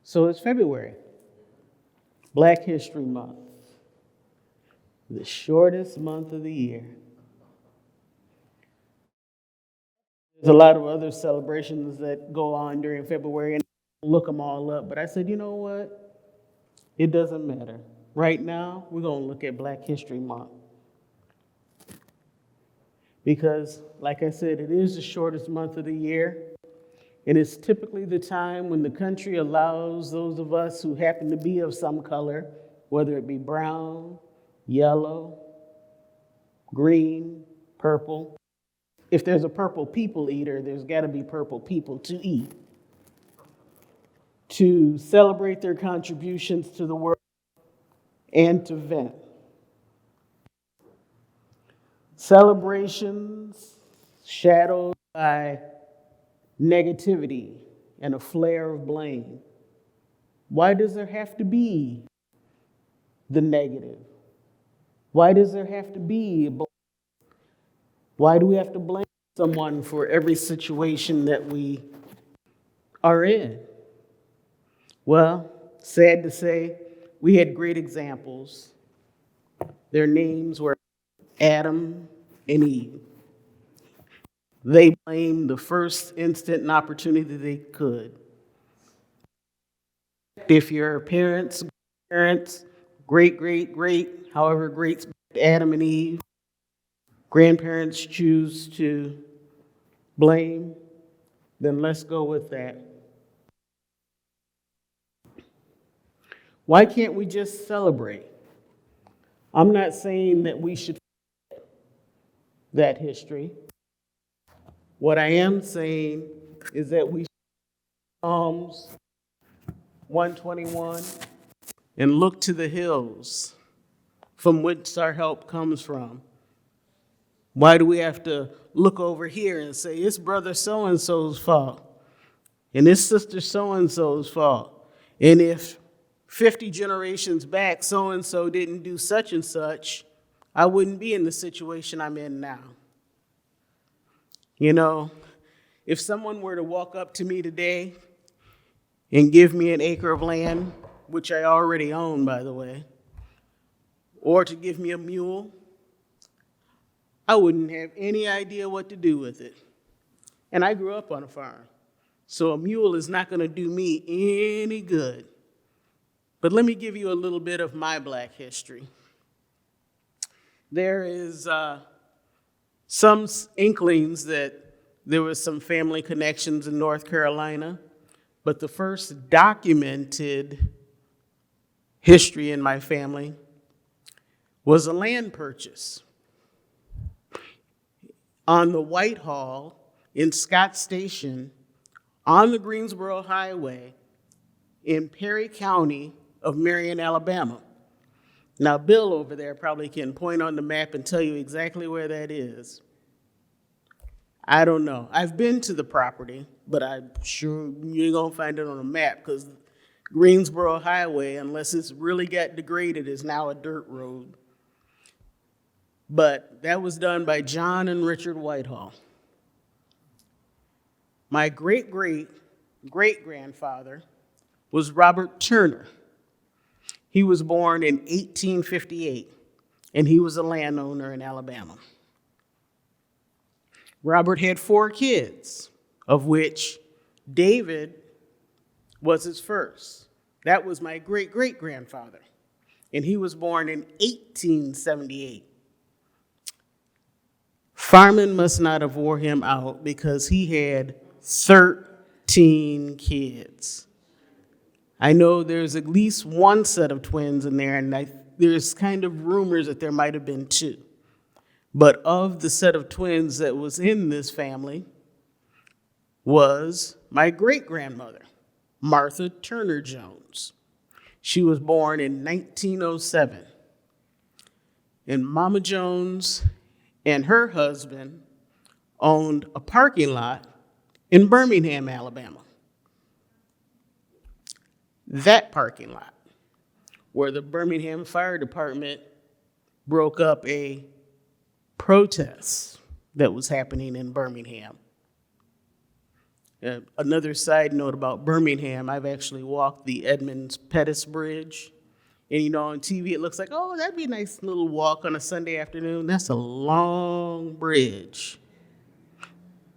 So it's February, Black History Month, the shortest month of the year. There's a lot of other celebrations that go on during February, and I look them all up. But I said, you know what? It doesn't matter. Right now, we're going to look at Black History Month. Because, like I said, it is the shortest month of the year. And it's typically the time when the country allows those of us who happen to be of some color, whether it be brown, yellow, green, purple. If there's a purple people eater, there's got to be purple people to eat, to celebrate their contributions to the world and to vent. Celebrations shadowed by negativity and a flare of blame. Why does there have to be the negative? Why does there have to be blame? Why do we have to blame someone for every situation that we are in? Well, sad to say, we had great examples. Their names were Adam and Eve. They blamed the first instant and opportunity they could. If your parents, great, however great, Adam and Eve, grandparents choose to blame, then let's go with that. Why can't we just celebrate? I'm not saying that we should forget that history. What I am saying is that we Psalms 121 and look to the hills from which our help comes from. Why do we have to look over here and say it's brother so-and-so's fault and it's sister so-and-so's fault? And if 50 generations back so-and-so didn't do such and such, I wouldn't be in the situation I'm in now. You know, if someone were to walk up to me today and give me an acre of land, which I already own, by the way, or to give me a mule, I wouldn't have any idea what to do with it. And I grew up on a farm, so a mule is not going to do me any good. But let me give you a little bit of my Black history. There is some inklings that there was some family connections in North Carolina, but the first documented history in my family was a land purchase on the Whitehall in Scott Station on the Greensboro Highway in Perry County of Marion, Alabama. Now, Bill over there probably can point on the map and tell you exactly where that is. I don't know. I've been to the property, but I'm sure you're going to find it on a map because Greensboro Highway, unless it's really got degraded, is now a dirt road. But that was done by John and Richard Whitehall. My great-great-great-grandfather was Robert Turner. He was born in 1858, and he was a landowner in Alabama. Robert had 4 kids, of which David was his first. That was my great-great-grandfather, and he was born in 1878. Farming must not have wore him out because he had 13 kids. I know there's at least one set of twins in there, and there's kind of rumors that there might have been 2. But of the set of twins that was in this family was my great-grandmother, Martha Turner Jones. She was born in 1907. And Mama Jones and her husband owned a parking lot in Birmingham, Alabama. That parking lot, where the Birmingham Fire Department broke up a protest that was happening in Birmingham. Another side note about Birmingham, I've actually walked the Edmunds Pettus Bridge. And on TV it looks like, oh, that'd be a nice little walk on a Sunday afternoon. That's a long bridge.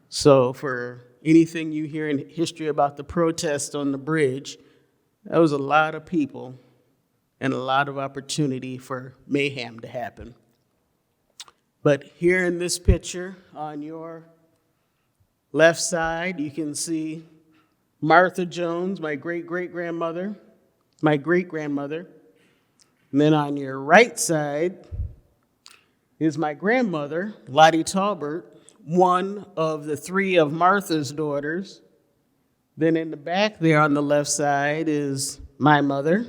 So for anything you hear in history about the protest on the bridge, that was a lot of people and a lot of opportunity for mayhem to happen. But here in this picture on your left side, you can see Martha Jones, my great-great-grandmother, my great-grandmother. And then on your right side is my grandmother, Lottie Talbert, one of the three of Martha's daughters. Then in the back there on the left side is my mother.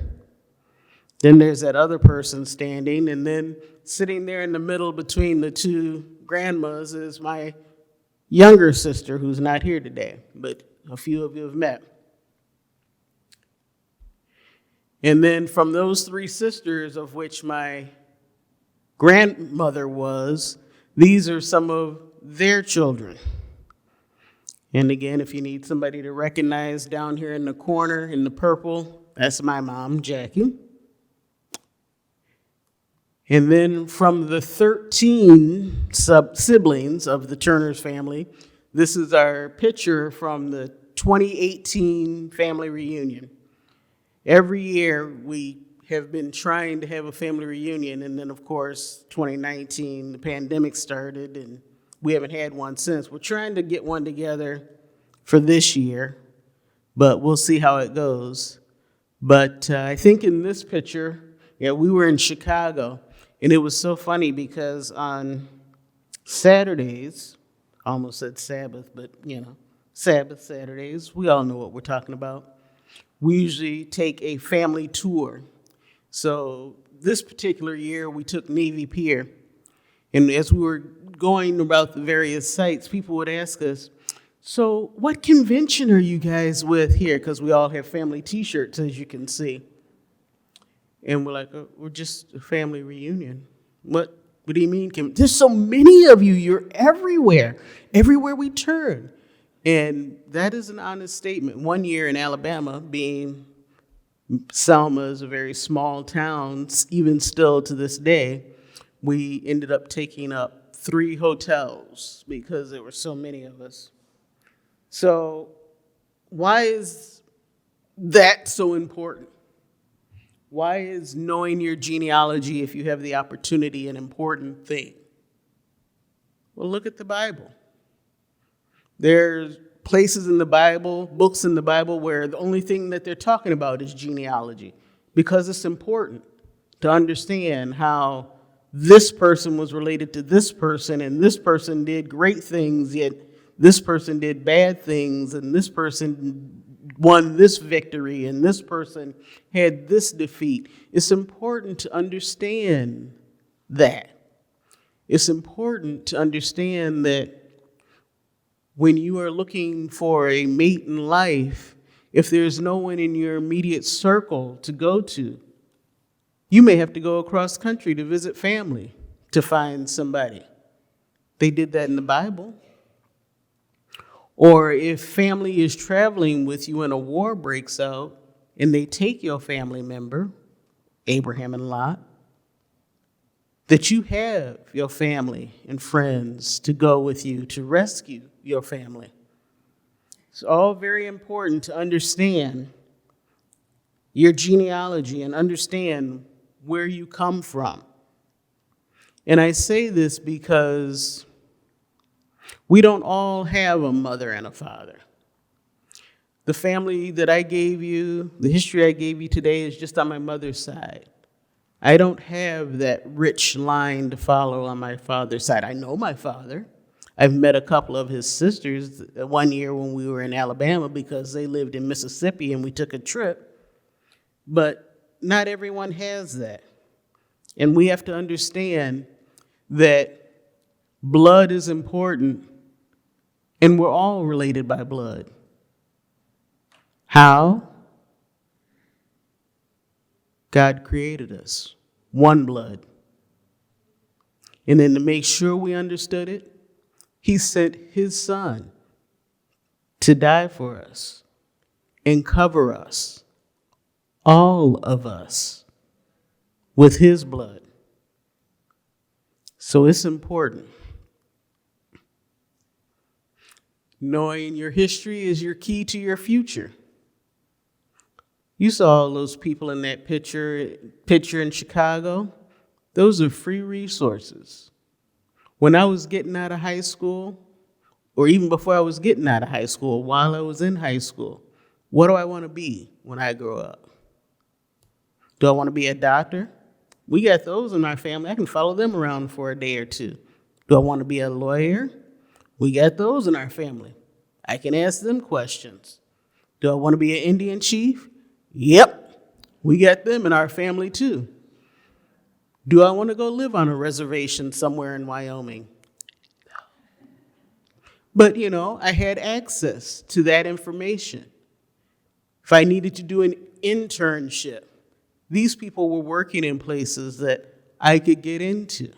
Then there's that other person standing. And then sitting there in the middle between the two grandmas is my younger sister, who's not here today, but a few of you have met. And then from those three sisters, of which my grandmother was, these are some of their children. And again, if you need somebody to recognize, down here in the corner in the purple, that's my mom, Jackie. And then from the 13 siblings of the Turner's family, this is our picture from the 2018 family reunion. Every year we have been trying to have a family reunion, and then of course 2019 the pandemic started and we haven't had one since. We're trying to get one together for this year, but we'll see how it goes. But I think in this picture, we were in Chicago, and it was so funny because on Saturdays, I almost said Sabbath, but Sabbath, Saturdays, we all know what we're talking about. We usually take a family tour. So this particular year, we took Navy Pier. And as we were going about the various sites, people would ask us, so what convention are you guys with here? Because we all have family T-shirts, as you can see. And we're like, we're just a family reunion. What do you mean? There's so many of you. You're everywhere we turn. And that is an honest statement. One year in Alabama, being Selma is a very small town, even still to this day, we ended up taking up 3 hotels because there were so many of us. So why is that so important? Why is knowing your genealogy, if you have the opportunity, an important thing? Well, look at the Bible. There's places in the Bible, books in the Bible, where the only thing that they're talking about is genealogy, because it's important to understand how this person was related to this person, and this person did great things, yet this person did bad things, and this person won this victory, and this person had this defeat. It's important to understand that. It's important to understand that when you are looking for a mate in life, if there's no one in your immediate circle to go to, you may have to go across country to visit family to find somebody. They did that in the Bible. Or if family is traveling with you and a war breaks out and they take your family member, Abraham and Lot, that you have your family and friends to go with you to rescue your family. It's all very important to understand your genealogy and understand where you come from. And I say this because we don't all have a mother and a father. The family that I gave you, the history I gave you today is just on my mother's side. I don't have that rich line to follow on my father's side. I know my father. I've met a couple of his sisters one year when we were in Alabama because they lived in Mississippi and we took a trip. But not everyone has that. And we have to understand that blood is important, and we're all related by blood. How? God created us, one blood. And then to make sure we understood it, he sent his son to die for us and cover us, all of us, with his blood. So it's important. Knowing your history is your key to your future. You saw all those people in that picture in Chicago. Those are free resources. When I was getting out of high school, or even before I was getting out of high school, while I was in high school, what do I want to be when I grow up? Do I want to be a doctor? We got those in my family. I can follow them around for a day or two. Do I want to be a lawyer? We got those in our family. I can ask them questions. Do I want to be an Indian chief? Yep, we got them in our family too. Do I want to go live on a reservation somewhere in Wyoming? But, I had access to that information. If I needed to do an internship, these people were working in places that I could get into.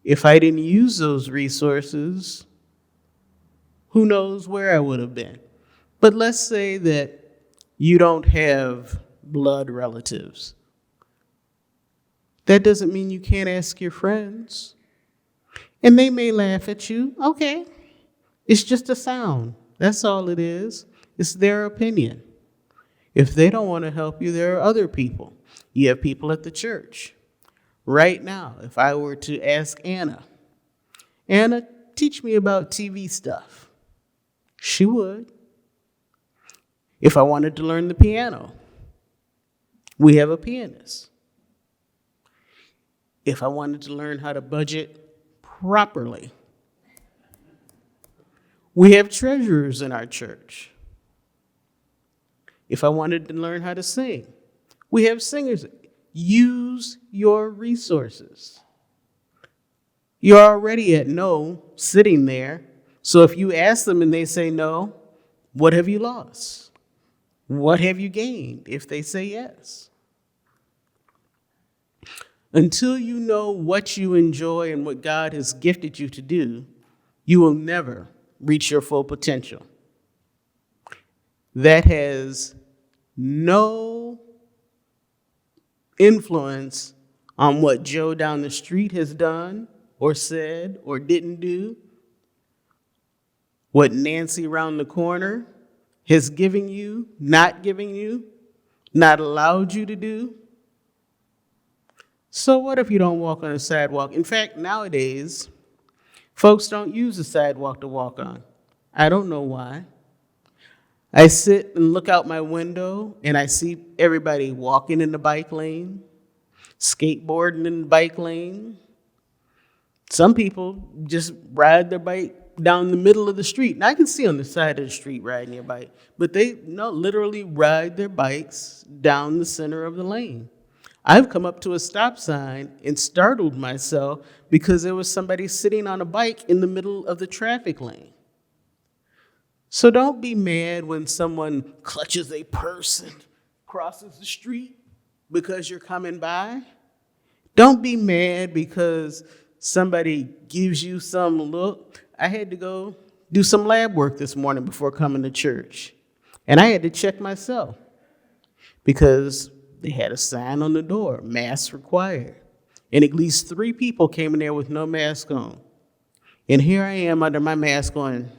If I didn't use those resources, who knows where I would have been. But let's say that you don't have blood relatives. That doesn't mean you can't ask your friends. And they may laugh at you. Okay, it's just a sound. That's all it is. It's their opinion. If they don't want to help you, there are other people. You have people at the church. Right now, if I were to ask Anna, teach me about TV stuff, she would. If I wanted to learn the piano, we have a pianist. If I wanted to learn how to budget properly, we have treasurers in our church. If I wanted to learn how to sing, we have singers. Use your resources. You're already at no, sitting there. So if you ask them and they say no, what have you lost? What have you gained if they say yes? Until you know what you enjoy and what God has gifted you to do, you will never reach your full potential. That has no influence on what Joe down the street has done or said or didn't do, what Nancy around the corner has given you, not allowed you to do. So what if you don't walk on a sidewalk? In fact, nowadays, folks don't use the sidewalk to walk on. I don't know why. I sit and look out my window and I see everybody walking in the bike lane, skateboarding in the bike lane. Some people just ride their bike down the middle of the street. And I can see on the side of the street riding their bike, but they literally ride their bikes down the center of the lane. I've come up to a stop sign and startled myself because there was somebody sitting on a bike in the middle of the traffic lane. So don't be mad when someone clutches a purse and crosses the street because you're coming by. Don't be mad because somebody gives you some look. I had to go do some lab work this morning before coming to church. And I had to check myself because they had a sign on the door, mask required. And at least 3 people came in there with no mask on. And here I am under my mask going,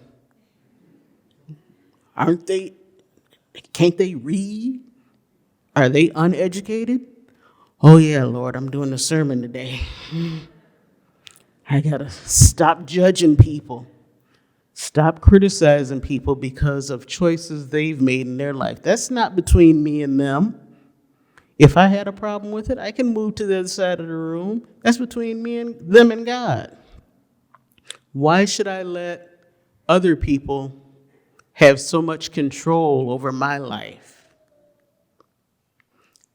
can't they read? Are they uneducated? Oh yeah, Lord, I'm doing a sermon today. I gotta stop judging people. Stop criticizing people because of choices they've made in their life. That's not between me and them. If I had a problem with it, I can move to the other side of the room. That's between me and them and God. Why should I let other people have so much control over my life?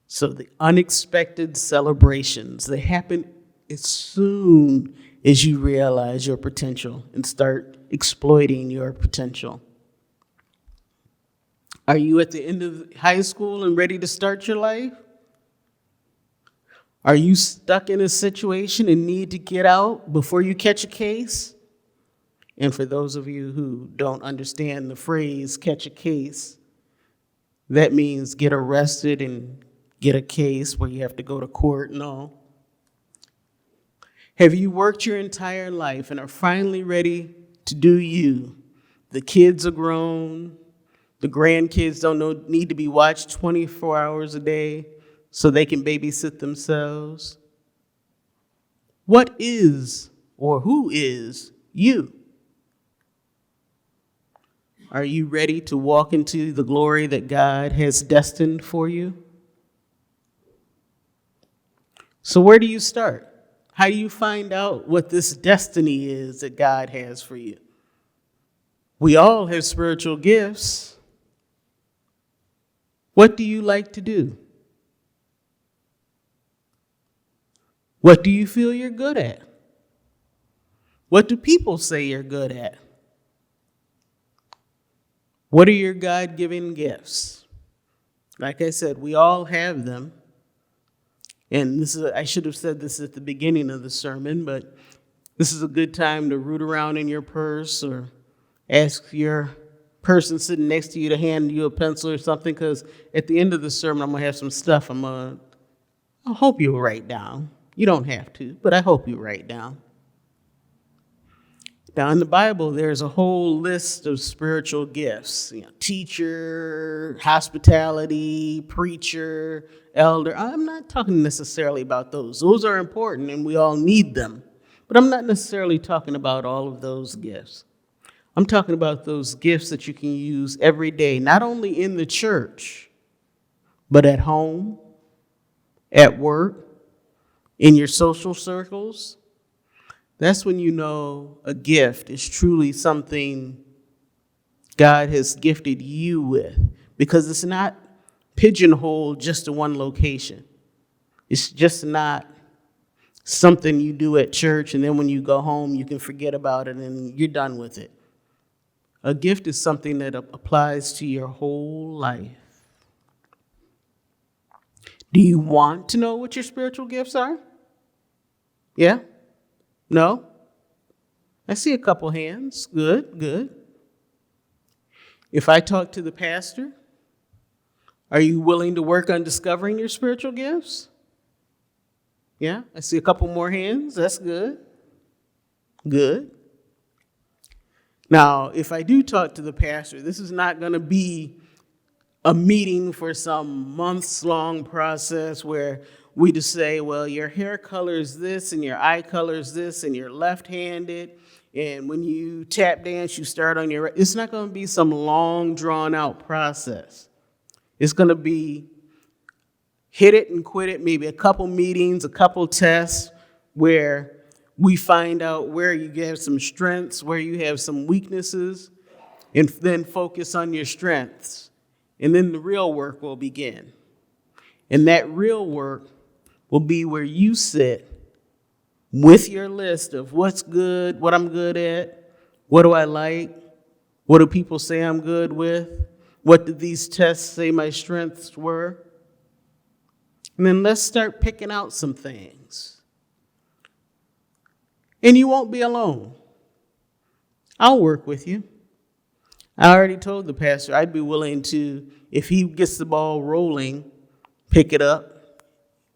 So the unexpected celebrations, they happen as soon as you realize your potential and start exploiting your potential. Are you at the end of high school and ready to start your life? Are you stuck in a situation and need to get out before you catch a case? And for those of you who don't understand the phrase catch a case, that means get arrested and get a case where you have to go to court and all. Have you worked your entire life and are finally ready to do you? The kids are grown. The grandkids don't need to be watched 24 hours a day so they can babysit themselves. What is or who is you? Are you ready to walk into the glory that God has destined for you? So where do you start? How do you find out what this destiny is that God has for you? We all have spiritual gifts. What do you like to do? What do you feel you're good at? What do people say you're good at? What are your God-given gifts? Like I said, we all have them. And I should have said this at the beginning of the sermon, but this is a good time to root around in your purse or ask your person sitting next to you to hand you a pencil or something, because at the end of the sermon, I'm going to have some stuff I hope you'll write down. You don't have to, but I hope you write down. Now, in the Bible, there's a whole list of spiritual gifts. Teacher, hospitality, preacher, elder. I'm not talking necessarily about those. Those are important, and we all need them. But I'm not necessarily talking about all of those gifts. I'm talking about those gifts that you can use every day, not only in the church, but at home, at work, in your social circles. That's when you know a gift is truly something God has gifted you with, because it's not pigeonholed just to one location. It's just not something you do at church and then when you go home you can forget about it and you're done with it. A gift is something that applies to your whole life. Do you want to know what your spiritual gifts are? Yeah? No? I see a couple hands. Good, good. If I talk to the pastor, are you willing to work on discovering your spiritual gifts? Yeah? I see a couple more hands. That's good. Good. Now, if I do talk to the pastor, this is not going to be a meeting for some months-long process where we just say, well, your hair color is this, and your eye color is this, and you're left-handed, and when you tap dance, you start on your right. It's not going to be some long, drawn-out process. It's going to be hit it and quit it, maybe a couple meetings, a couple tests, where we find out where you have some strengths, where you have some weaknesses, and then focus on your strengths. And then the real work will begin. And that real work will be where you sit with your list of what's good, what I'm good at, what do I like, what do people say I'm good with, what did these tests say my strengths were. And then let's start picking out some things. And you won't be alone. I'll work with you. I already told the pastor I'd be willing to, if he gets the ball rolling, pick it up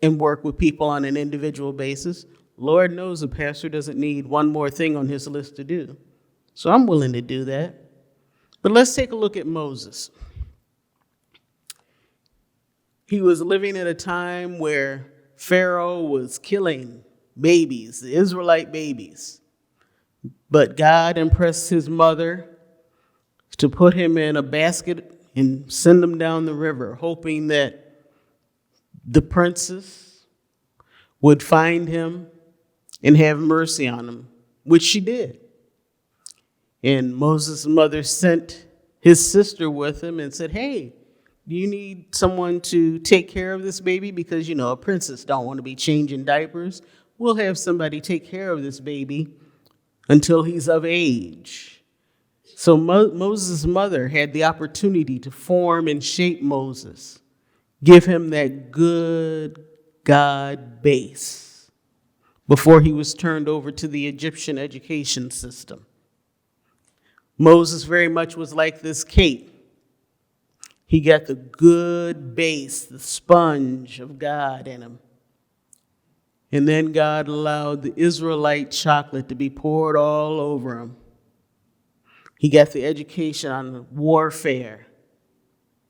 and work with people on an individual basis. Lord knows the pastor doesn't need one more thing on his list to do. So I'm willing to do that. But let's take a look at Moses. He was living at a time where Pharaoh was killing babies, the Israelite babies. But God impressed his mother to put him in a basket and send him down the river, hoping that the princess would find him and have mercy on him, which she did. And Moses' mother sent his sister with him and said, hey, do you need someone to take care of this baby? Because, a princess don't want to be changing diapers. We'll have somebody take care of this baby until he's of age. So Moses' mother had the opportunity to form and shape Moses, give him that good God base before he was turned over to the Egyptian education system. Moses very much was like this cake. He got the good base, the sponge of God in him. And then God allowed the Israelite chocolate to be poured all over him. He got the education on warfare,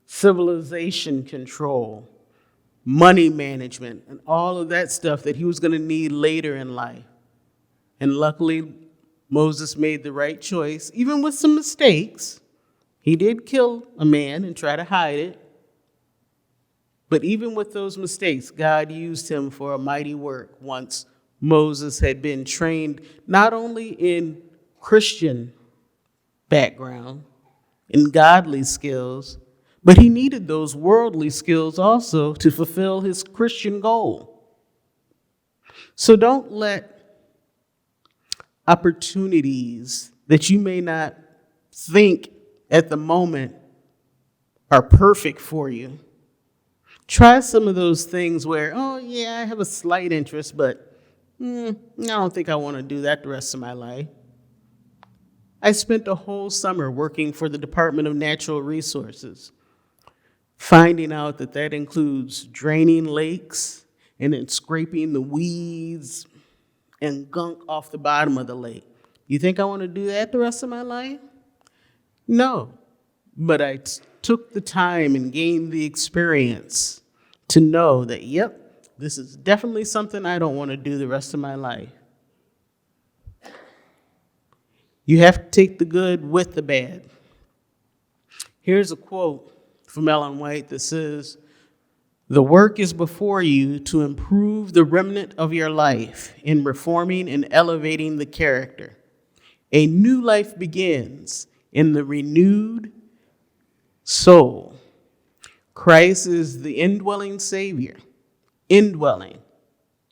civilization control, money management, and all of that stuff that he was going to need later in life. And luckily, Moses made the right choice, even with some mistakes. He did kill a man and try to hide it. But even with those mistakes, God used him for a mighty work once Moses had been trained not only in Christian background, in godly skills, but he needed those worldly skills also to fulfill his Christian goal. So don't let opportunities that you may not think at the moment are perfect for you. Try some of those things where, oh yeah, I have a slight interest, but I don't think I want to do that the rest of my life. I spent a whole summer working for the Department of Natural Resources, finding out that includes draining lakes and then scraping the weeds and gunk off the bottom of the lake. You think I want to do that the rest of my life? No, but I took the time and gained the experience to know that, yep, this is definitely something I don't want to do the rest of my life. You have to take the good with the bad. Here's a quote from Ellen White that says, "The work is before you to improve the remnant of your life in reforming and elevating the character. A new life begins in the renewed soul. Christ is the indwelling Savior. Indwelling.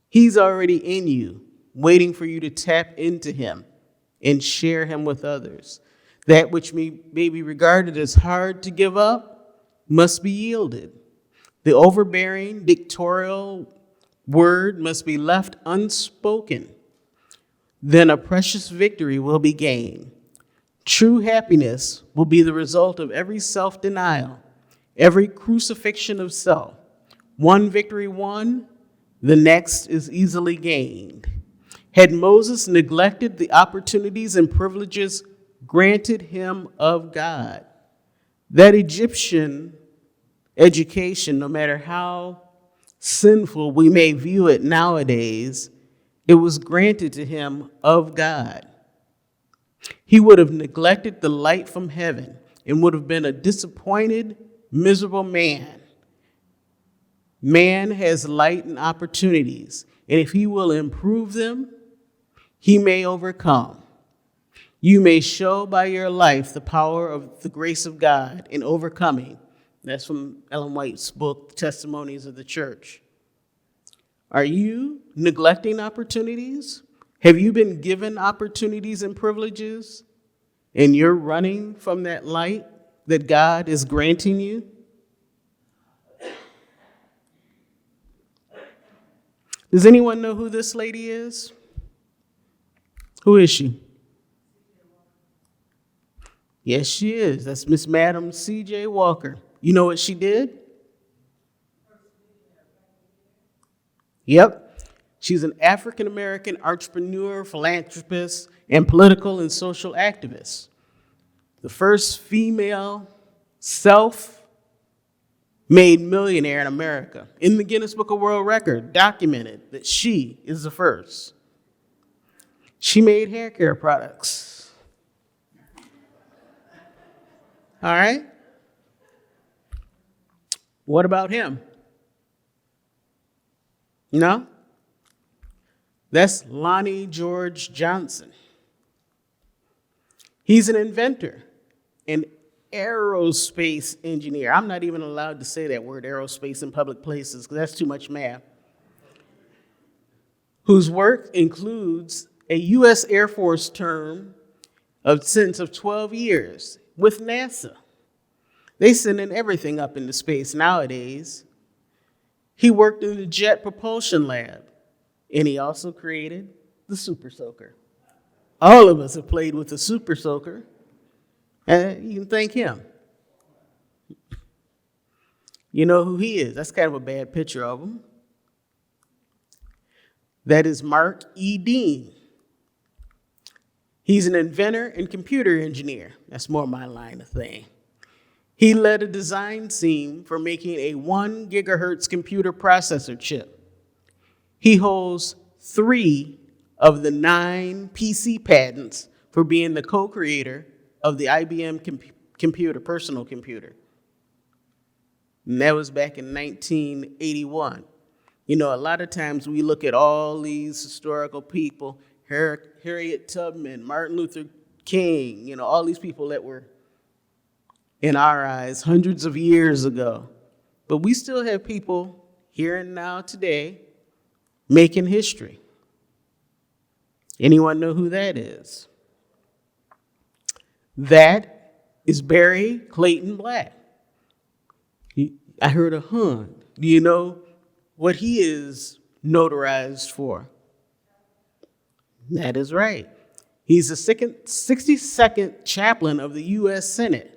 He's already in you, waiting for you to tap into him and share him with others. That which may be regarded as hard to give up must be yielded. The overbearing, dictatorial word must be left unspoken. Then a precious victory will be gained. True happiness will be the result of every self-denial, every crucifixion of self. One victory won, the next is easily gained. Had Moses neglected the opportunities and privileges granted him of God, that Egyptian education, no matter how sinful we may view it nowadays, it was granted to him of God. He would have neglected the light from heaven and would have been a disappointed, miserable man. Man has light and opportunities, and if he will improve them, he may overcome. You may show by your life the power of the grace of God in overcoming. That's from Ellen White's book, Testimonies of the Church. Are you neglecting opportunities? Have you been given opportunities and privileges, and you're running from that light that God is granting you? Does anyone know who this lady is? Who is she? Yes, she is. That's Miss Madam C.J. Walker. You know what she did? Yep. She's an African-American entrepreneur, philanthropist, and political and social activist. The first female self-made millionaire in America. In the Guinness Book of World Records, documented that she is the first. She made hair care products. All right? What about him? No? That's Lonnie George Johnson. He's an inventor, an aerospace engineer. I'm not even allowed to say that word, aerospace, in public places, because that's too much math. Whose work includes a U.S. Air Force term of sentence of 12 years with NASA. They sending everything up into space nowadays. He worked in the Jet Propulsion Lab, and he also created the Super Soaker. All of us have played with the Super Soaker. And you can thank him. You know who he is. That's kind of a bad picture of him. That is Mark E. Dean. He's an inventor and computer engineer. That's more my line of thing. He led a design team for making a 1 gigahertz computer processor chip. He holds 3 of the 9 PC patents for being the co-creator of the IBM computer, personal computer. And that was back in 1981. You know, a lot of times we look at all these historical people, Harriet Tubman, Martin Luther King, you know, all these people that were, in our eyes, hundreds of years ago. But we still have people here and now today making history. Anyone know who that is? That is Barry Clayton Black. I heard a hun. Do you know what he is notarized for? That is right. He's the 62nd chaplain of the U.S. Senate.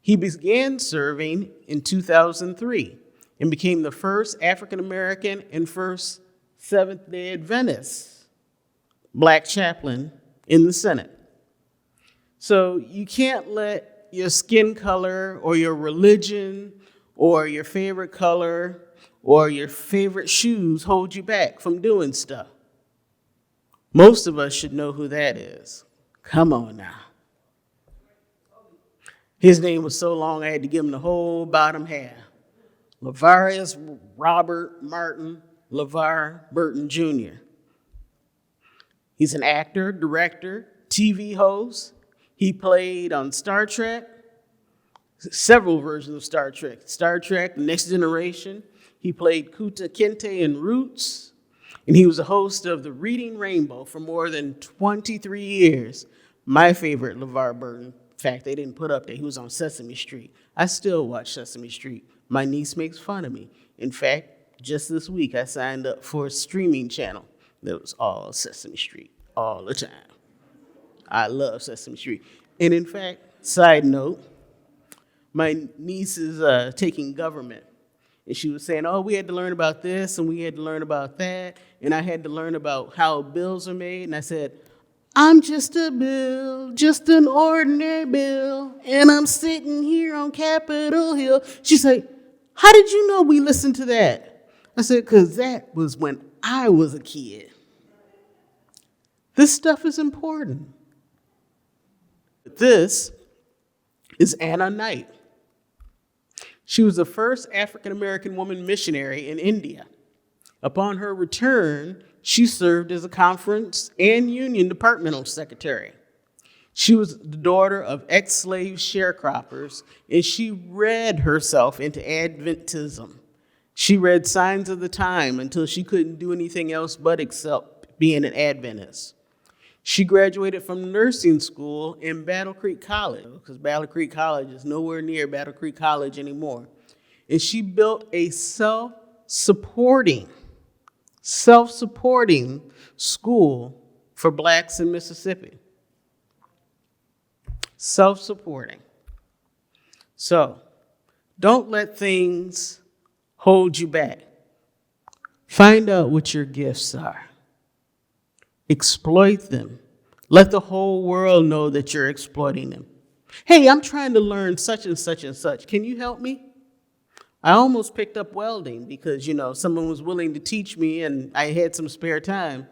He began serving in 2003 and became the first African American and first Seventh-day Adventist black chaplain in the Senate. So you can't let your skin color or your religion or your favorite color or your favorite shoes hold you back from doing stuff. Most of us should know who that is. Come on now. His name was so long I had to give him the whole bottom half. Lavarius Robert Martin LeVar Burton Jr. He's an actor, director, TV host. He played on Star Trek, several versions of Star Trek, Next Generation. He played Kuta Kinte in Roots, and he was a host of The Reading Rainbow for more than 23 years. My favorite LeVar Burton. In fact, they didn't put up there. He was on Sesame Street. I still watch Sesame Street. My niece makes fun of me. In fact, just this week, I signed up for a streaming channel that was all Sesame Street all the time. I love Sesame Street. And in fact, side note, my niece is taking government. And she was saying, oh, we had to learn about this and we had to learn about that. And I had to learn about how bills are made. And I said, I'm just a bill, just an ordinary bill. And I'm sitting here on Capitol Hill. She said, how did you know we listened to that? I said, because that was when I was a kid. This stuff is important. This is Anna Knight. She was the first African-American woman missionary in India. Upon her return, she served as a conference and union departmental secretary. She was the daughter of ex-slave sharecroppers, and she read herself into Adventism. She read Signs of the Time until she couldn't do anything else but accept being an Adventist. She graduated from nursing school in Battle Creek College, because Battle Creek College is nowhere near Battle Creek College anymore. And she built a self-supporting school for blacks in Mississippi. Self-supporting. So, don't let things hold you back. Find out what your gifts are. Exploit them. Let the whole world know that you're exploiting them. Hey, I'm trying to learn such and such and such. Can you help me? I almost picked up welding because, someone was willing to teach me and I had some spare time.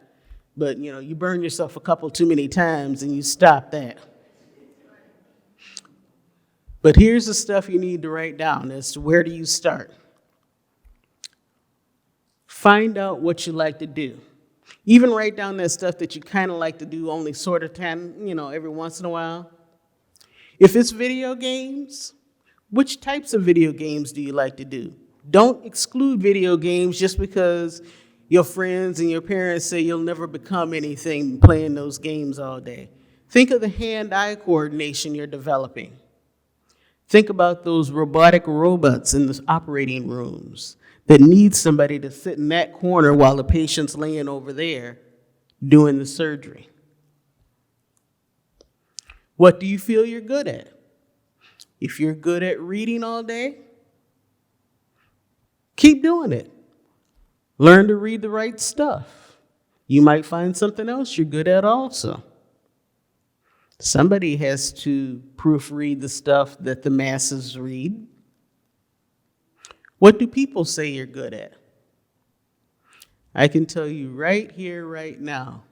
But, you burn yourself a couple too many times and you stop that. But here's the stuff you need to write down as to where do you start. Find out what you like to do. Even write down that stuff that you kind of like to do only sort of time, every once in a while. If it's video games, which types of video games do you like to do? Don't exclude video games just because your friends and your parents say you'll never become anything playing those games all day. Think of the hand-eye coordination you're developing. Think about those robotic robots in the operating rooms that need somebody to sit in that corner while the patient's laying over there doing the surgery. What do you feel you're good at? If you're good at reading all day, keep doing it. Learn to read the right stuff. You might find something else you're good at also. Somebody has to proofread the stuff that the masses read. What do people say you're good at? I can tell you right here, right now,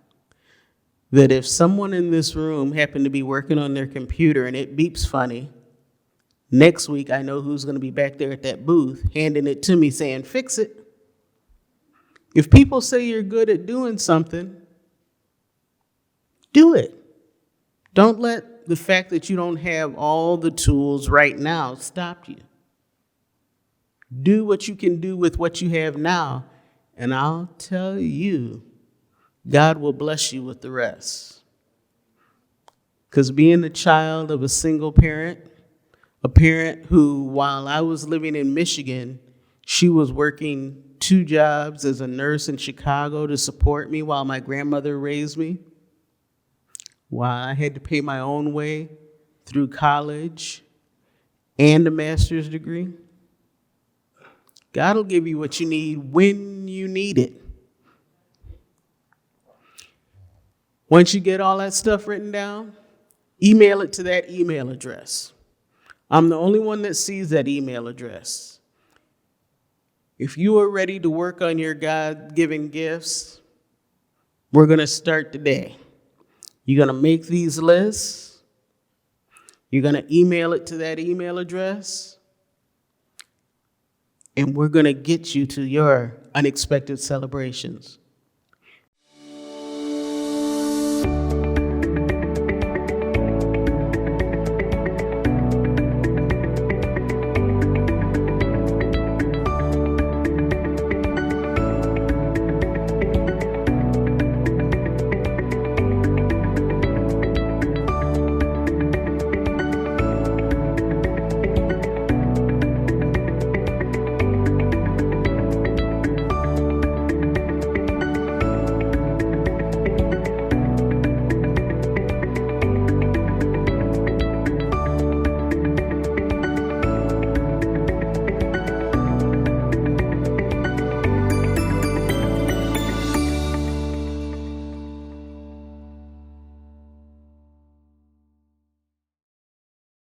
that if someone in this room happened to be working on their computer and it beeps funny, next week I know who's going to be back there at that booth handing it to me saying, fix it. If people say you're good at doing something, do it. Don't let the fact that you don't have all the tools right now stop you. Do what you can do with what you have now, and I'll tell you, God will bless you with the rest. Because being the child of a single parent, a parent who, while I was living in Michigan, she was working 2 jobs as a nurse in Chicago to support me while my grandmother raised me, while I had to pay my own way through college and a master's degree. God will give you what you need when you need it. Once you get all that stuff written down, email it to that email address. I'm the only one that sees that email address. If you are ready to work on your God-given gifts, we're going to start today. You're going to make these lists. You're going to email it to that email address. And we're going to get you to your unexpected celebrations.